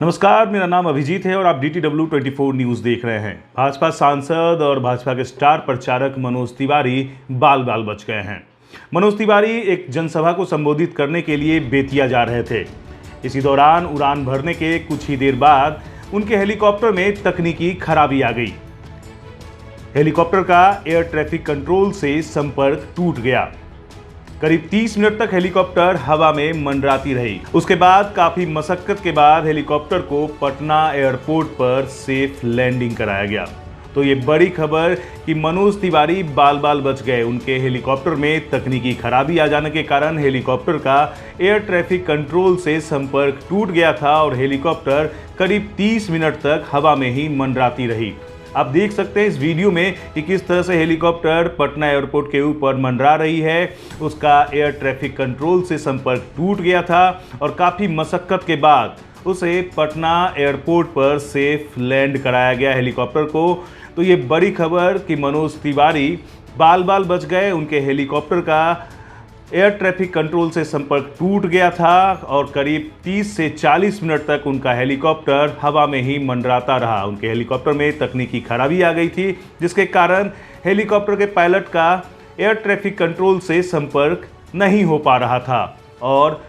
नमस्कार, मेरा नाम अभिजीत है और आप DTW24 न्यूज़ देख रहे हैं। भाजपा सांसद और भाजपा के स्टार प्रचारक मनोज तिवारी बाल बाल बच गए हैं। मनोज तिवारी एक जनसभा को संबोधित करने के लिए बेतिया जा रहे थे। इसी दौरान उड़ान भरने के कुछ ही देर बाद उनके हेलीकॉप्टर में तकनीकी खराबी आ गई। हेलीकॉप्टर का एयर ट्रैफिक कंट्रोल से संपर्क टूट गया। करीब 30 मिनट तक हेलीकॉप्टर हवा में मंडराती रही। उसके बाद काफी मशक्कत के बाद हेलीकॉप्टर को पटना एयरपोर्ट पर सेफ लैंडिंग कराया गया। तो ये बड़ी खबर कि मनोज तिवारी बाल बाल बच गए। उनके हेलीकॉप्टर में तकनीकी खराबी आ जाने के कारण हेलीकॉप्टर का एयर ट्रैफिक कंट्रोल से संपर्क टूट गया था और हेलीकॉप्टर करीब 30 मिनट तक हवा में ही मंडराती रही। आप देख सकते हैं इस वीडियो में कि किस तरह से हेलीकॉप्टर पटना एयरपोर्ट के ऊपर मंडरा रही है। उसका एयर ट्रैफिक कंट्रोल से संपर्क टूट गया था और काफ़ी मशक्कत के बाद उसे पटना एयरपोर्ट पर सेफ लैंड कराया गया हेलीकॉप्टर को। तो ये बड़ी खबर कि मनोज तिवारी बाल बाल बच गए। उनके हेलीकॉप्टर का एयर ट्रैफिक कंट्रोल से संपर्क टूट गया था और करीब 30 से 40 मिनट तक उनका हेलीकॉप्टर हवा में ही मंडराता रहा। उनके हेलीकॉप्टर में तकनीकी खराबी आ गई थी, जिसके कारण हेलीकॉप्टर के पायलट का एयर ट्रैफिक कंट्रोल से संपर्क नहीं हो पा रहा था और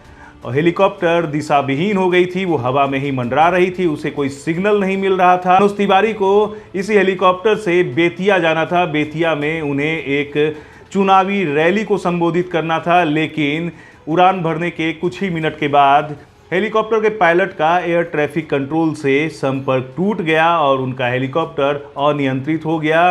हेलीकॉप्टर दिशाविहीन हो गई थी। वो हवा में ही मंडरा रही थी, उसे कोई सिग्नल नहीं मिल रहा था। मनोज तिवारी को इसी हेलीकॉप्टर से बेतिया जाना था। बेतिया में उन्हें एक चुनावी रैली को संबोधित करना था, लेकिन उड़ान भरने के कुछ ही मिनट के बाद हेलीकॉप्टर के पायलट का एयर ट्रैफिक कंट्रोल से संपर्क टूट गया और उनका हेलीकॉप्टर अनियंत्रित हो गया।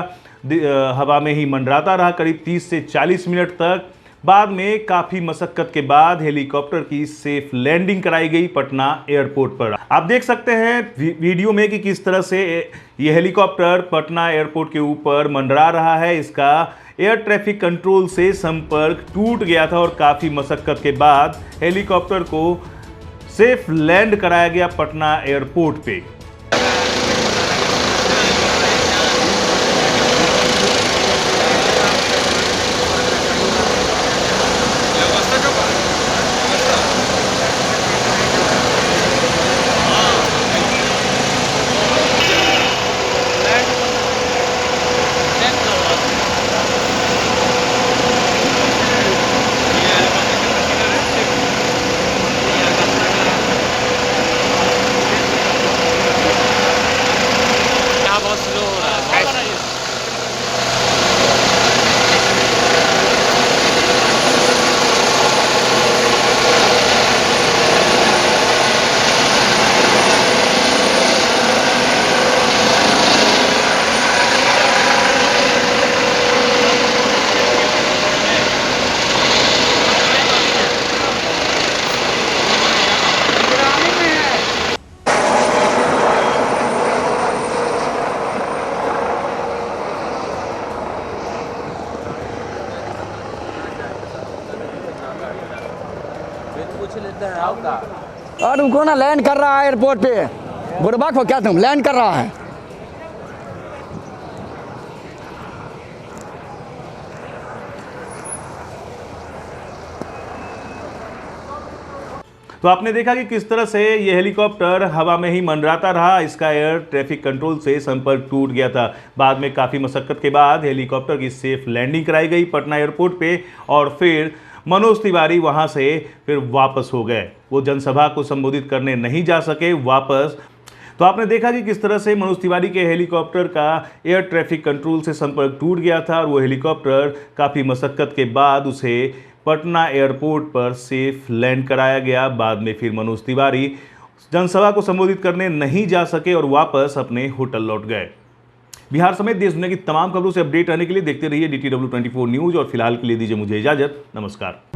हवा में ही मंडराता रहा करीब 30 से 40 मिनट तक। बाद में काफ़ी मशक्कत के बाद हेलीकॉप्टर की सेफ लैंडिंग कराई गई पटना एयरपोर्ट पर। आप देख सकते हैं वीडियो में कि किस तरह से ये हेलीकॉप्टर पटना एयरपोर्ट के ऊपर मंडरा रहा है। इसका एयर ट्रैफिक कंट्रोल से संपर्क टूट गया था और काफ़ी मशक्कत के बाद हेलीकॉप्टर को सेफ लैंड कराया गया पटना एयरपोर्ट पे। और तुमको ना लैंड कर रहा है एयरपोर्ट पे। बुड़बक हो क्या तुम? लैंड कर रहा है। तो आपने देखा कि किस तरह से ये हेलीकॉप्टर हवा में ही मंडराता रहा। इसका एयर ट्रैफिक कंट्रोल से संपर्क टूट गया था। बाद में काफ़ी मशक्कत के बाद हेलीकॉप्टर की सेफ लैंडिंग कराई गई पटना एयरपोर्ट पे और फिर मनोज तिवारी वहां से फिर वापस हो गए। वो जनसभा को संबोधित करने नहीं जा सके वापस। तो आपने देखा कि किस तरह से मनोज तिवारी के हेलीकॉप्टर का एयर ट्रैफिक कंट्रोल से संपर्क टूट गया था और वो हेलीकॉप्टर काफ़ी मशक्कत के बाद उसे पटना एयरपोर्ट पर सेफ लैंड कराया गया। बाद में फिर मनोज तिवारी जनसभा को संबोधित करने नहीं जा सके और वापस अपने होटल लौट गए। बिहार समेत देश दुनिया की तमाम खबरों से अपडेट रहने के लिए देखते रहिए DTW24 न्यूज़ और फिलहाल के लिए दीजिए मुझे इजाज़त। नमस्कार।